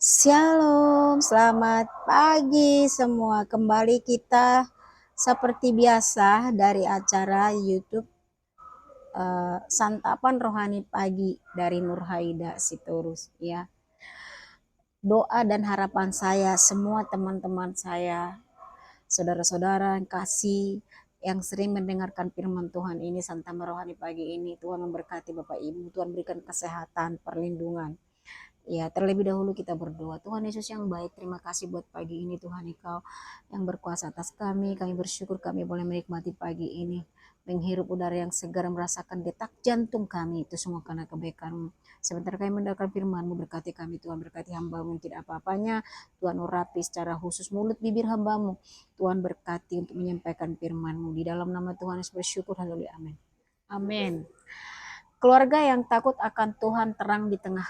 Shalom, selamat pagi semua. Kembali kita seperti biasa dari acara YouTube Santapan Rohani Pagi dari Nurhaida Sitorus ya. Doa dan harapan saya semua teman-teman saya, saudara-saudara yang kasih yang sering mendengarkan firman Tuhan ini Santapan Rohani Pagi ini, Tuhan memberkati Bapak Ibu, Tuhan berikan kesehatan, perlindungan. Ya, terlebih dahulu kita berdoa. Tuhan Yesus yang baik, terima kasih buat pagi ini Tuhan, Engkau yang berkuasa atas kami. Kami bersyukur kami boleh menikmati pagi ini. Menghirup udara yang segar, merasakan detak jantung kami. Itu semua karena kebaikan-Mu. Sebentar kami mendengarkan firman-Mu, berkati kami Tuhan, berkati hamba-Mu yang tidak apa-apanya. Tuhan urapi secara khusus mulut bibir hamba-Mu. Tuhan berkati untuk menyampaikan firman-Mu. Di dalam nama Tuhan Yesus bersyukur, haleluya, amin. Amin. Keluarga yang takut akan Tuhan terang di tengah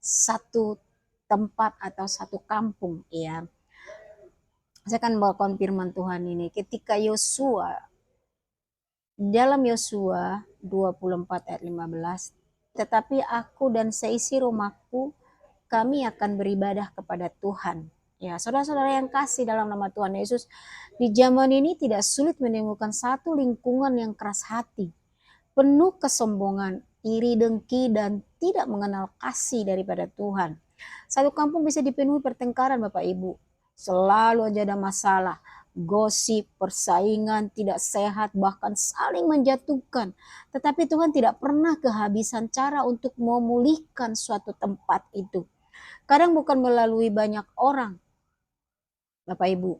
satu tempat atau satu kampung ya. Saya akan bawakan firman Tuhan ini ketika Yosua dalam Yosua 24 ayat 15, tetapi aku dan seisi rumahku kami akan beribadah kepada Tuhan. Ya, saudara-saudara yang kasih dalam nama Tuhan Yesus, di zaman ini tidak sulit menemukan satu lingkungan yang keras hati, penuh kesombongan, iri dengki, dan tidak mengenal kasih daripada Tuhan. Satu kampung bisa dipenuhi pertengkaran Bapak Ibu. Selalu aja ada masalah, gosip, persaingan tidak sehat, bahkan saling menjatuhkan. Tetapi Tuhan tidak pernah kehabisan cara untuk memulihkan suatu tempat itu. Kadang bukan melalui banyak orang, Bapak Ibu.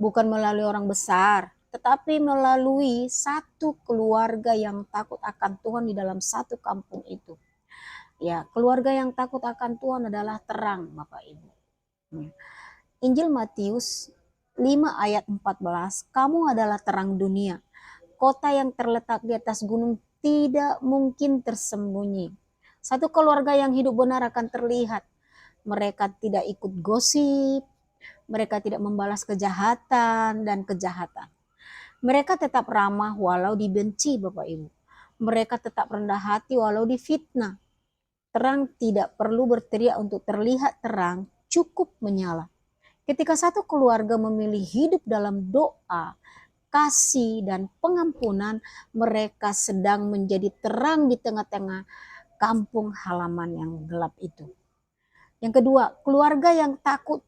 Bukan melalui orang besar, tetapi melalui satu keluarga yang takut akan Tuhan di dalam satu kampung itu. Ya, keluarga yang takut akan Tuhan adalah terang, Bapak Ibu. Injil Matius 5 ayat 14, kamu adalah terang dunia. Kota yang terletak di atas gunung tidak mungkin tersembunyi. Satu keluarga yang hidup benar akan terlihat. Mereka tidak ikut gosip, mereka tidak membalas kejahatan dan kejahatan. Mereka tetap ramah walau dibenci Bapak Ibu. Mereka tetap rendah hati walau difitnah. Terang tidak perlu berteriak untuk terlihat terang, cukup menyala. Ketika satu keluarga memilih hidup dalam doa, kasih, dan pengampunan, mereka sedang menjadi terang di tengah-tengah kampung halaman yang gelap itu. Yang kedua, keluarga yang takut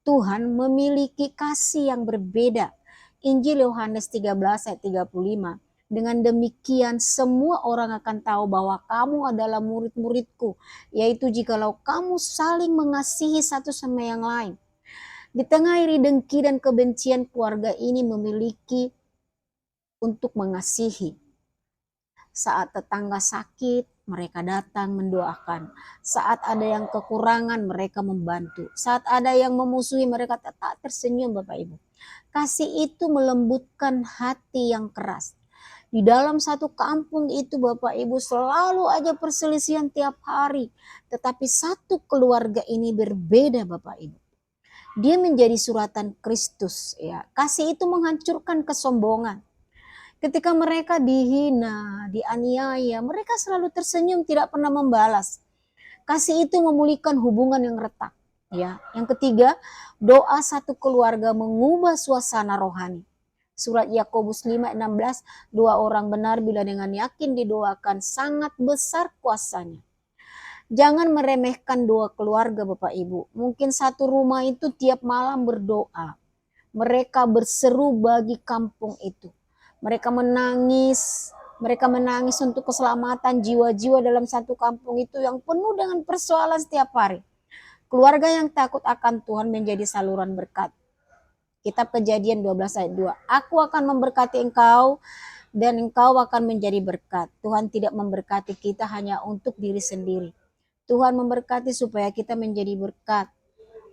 Tuhan memiliki kasih yang berbeda. Injil Yohanes 13 ayat 35. Dengan demikian semua orang akan tahu bahwa kamu adalah murid-muridku, yaitu jikalau kamu saling mengasihi satu sama yang lain. Di tengah iri dengki dan kebencian, keluarga ini memiliki untuk mengasihi. Saat tetangga sakit, mereka datang mendoakan. Saat ada yang kekurangan, mereka membantu. Saat ada yang memusuhi, mereka tetap tersenyum Bapak Ibu. Kasih itu melembutkan hati yang keras. Di dalam satu kampung itu Bapak Ibu selalu aja perselisihan tiap hari. Tetapi satu keluarga ini berbeda Bapak Ibu. Dia menjadi suratan Kristus ya. Kasih itu menghancurkan kesombongan. Ketika mereka dihina, dianiaya, mereka selalu tersenyum, tidak pernah membalas. Kasih itu memulihkan hubungan yang retak. Ya, yang ketiga, doa satu keluarga mengubah suasana rohani. Surat Yakobus 5:16, dua orang benar bila dengan yakin didoakan sangat besar kuasanya. Jangan meremehkan doa keluarga Bapak Ibu. Mungkin satu rumah itu tiap malam berdoa. Mereka berseru bagi kampung itu. Mereka menangis untuk keselamatan jiwa-jiwa dalam satu kampung itu yang penuh dengan persoalan setiap hari. Keluarga yang takut akan Tuhan menjadi saluran berkat. Kitab Kejadian 12 ayat 2. Aku akan memberkati engkau dan engkau akan menjadi berkat. Tuhan tidak memberkati kita hanya untuk diri sendiri. Tuhan memberkati supaya kita menjadi berkat.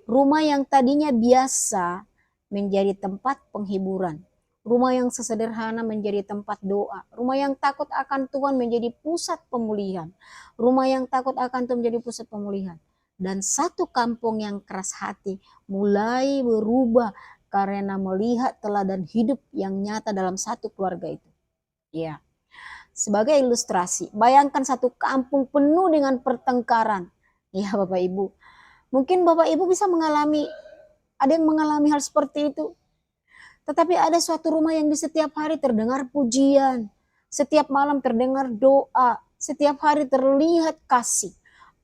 Rumah yang tadinya biasa menjadi tempat penghiburan. Rumah yang sesederhana menjadi tempat doa. Rumah yang takut akan Tuhan menjadi pusat pemulihan. Rumah yang takut akan Tuhan menjadi pusat pemulihan. Dan satu kampung yang keras hati mulai berubah karena melihat teladan hidup yang nyata dalam satu keluarga itu. Ya. Sebagai ilustrasi, bayangkan satu kampung penuh dengan pertengkaran. Ya Bapak Ibu. Mungkin Bapak Ibu bisa mengalami, ada yang mengalami hal seperti itu. Tetapi ada suatu rumah yang di setiap hari terdengar pujian, setiap malam terdengar doa, setiap hari terlihat kasih.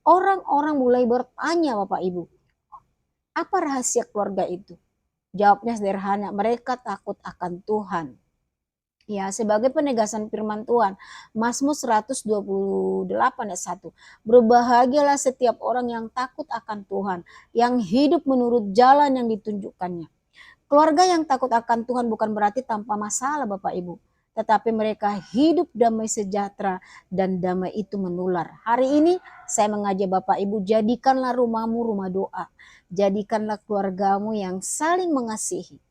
Orang-orang mulai bertanya Bapak Ibu, apa rahasia keluarga itu? Jawabnya sederhana, mereka takut akan Tuhan. Ya, sebagai penegasan firman Tuhan, Mazmur 128 ayat 1. Berbahagialah setiap orang yang takut akan Tuhan, yang hidup menurut jalan yang ditunjukkannya. Keluarga yang takut akan Tuhan bukan berarti tanpa masalah Bapak Ibu. Tetapi mereka hidup damai sejahtera dan damai itu menular. Hari ini saya mengajak Bapak Ibu, jadikanlah rumahmu rumah doa. Jadikanlah keluargamu yang saling mengasihi.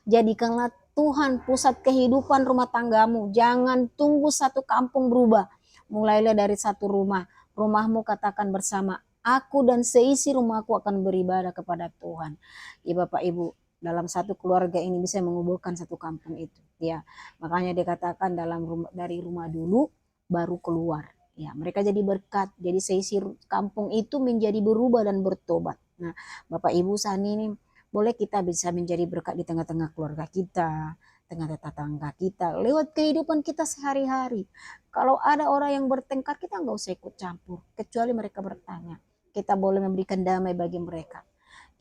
Jadikanlah Tuhan pusat kehidupan rumah tanggamu. Jangan tunggu satu kampung berubah. Mulailah dari satu rumah. Rumahmu katakan bersama, aku dan seisi rumahku akan beribadah kepada Tuhan. Ya Bapak Ibu, dalam satu keluarga ini bisa menguburkan satu kampung itu. Ya, makanya dikatakan dari rumah dulu baru keluar. Ya, mereka jadi berkat. Jadi seisi kampung itu menjadi berubah dan bertobat. Nah, Bapak Ibu saat ini boleh kita bisa menjadi berkat di tengah-tengah keluarga kita, tengah tetangga kita, lewat kehidupan kita sehari-hari. Kalau ada orang yang bertengkar, kita nggak usah ikut campur, kecuali mereka bertanya. Kita boleh memberikan damai bagi mereka.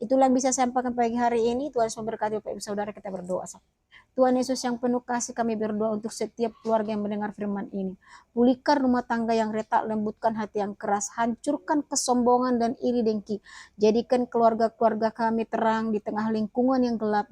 Itulah yang bisa saya sampaikan pagi hari ini. Tuhan Yesus memberkati Bapak Ibu Saudara, kita berdoa. Tuhan Yesus yang penuh kasih, kami berdoa untuk setiap keluarga yang mendengar firman ini. Pulihkan rumah tangga yang retak, lembutkan hati yang keras, hancurkan kesombongan dan iri dengki. Jadikan keluarga-keluarga kami terang di tengah lingkungan yang gelap.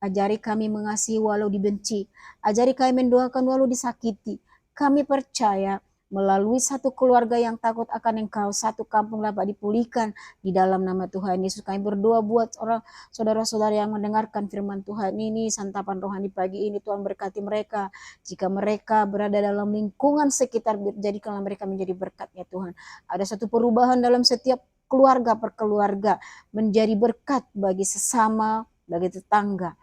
Ajari kami mengasihi walau dibenci. Ajari kami mendoakan walau disakiti. Kami percaya melalui satu keluarga yang takut akan Engkau, satu kampung dapat dipulihkan di dalam nama Tuhan Yesus. Kami berdoa buat orang saudara-saudara yang mendengarkan firman Tuhan ini, santapan rohani pagi ini, Tuhan berkati mereka. Jika mereka berada dalam lingkungan sekitar, jadikanlah mereka menjadi berkat ya Tuhan. Ada satu perubahan dalam setiap keluarga per keluarga, menjadi berkat bagi sesama, bagi tetangga.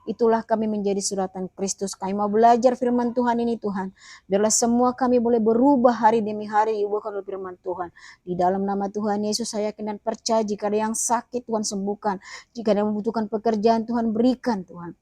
Itulah kami menjadi suratan Kristus. Kami mau belajar firman Tuhan ini Tuhan. Biarlah semua kami boleh berubah hari demi hari diubahkan oleh firman Tuhan. Di dalam nama Tuhan Yesus saya yakin dan percaya, jika ada yang sakit Tuhan sembuhkan. Jika ada yang membutuhkan pekerjaan Tuhan berikan Tuhan.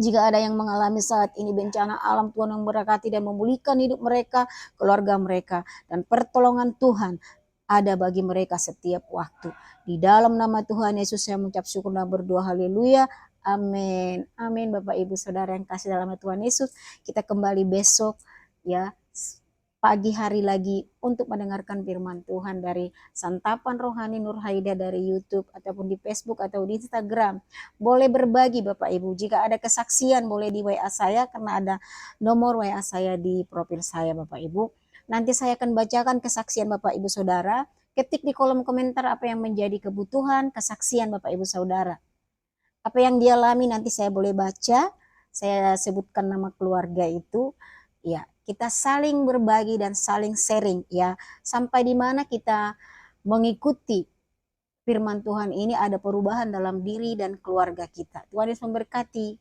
Jika ada yang mengalami saat ini bencana alam, Tuhan yang memberkati dan memulihkan hidup mereka, keluarga mereka. Dan pertolongan Tuhan ada bagi mereka setiap waktu. Di dalam nama Tuhan Yesus saya mengucap syukur dan berdoa, haleluya. Amin. Amin Bapak Ibu Saudara yang kasih dalam Tuhan Yesus. Kita kembali besok ya, pagi hari lagi untuk mendengarkan firman Tuhan dari Santapan Rohani Nur Haida dari YouTube ataupun di Facebook atau di Instagram. Boleh berbagi Bapak Ibu. Jika ada kesaksian boleh di WA saya, karena ada nomor WA saya di profil saya Bapak Ibu. Nanti saya akan bacakan kesaksian Bapak Ibu Saudara. Ketik di kolom komentar apa yang menjadi kebutuhan kesaksian Bapak Ibu Saudara. Apa yang dialami nanti saya boleh baca, saya sebutkan nama keluarga itu, ya kita saling berbagi dan saling sharing ya, sampai di mana kita mengikuti firman Tuhan ini ada perubahan dalam diri dan keluarga kita. Tuhan Yesus memberkati.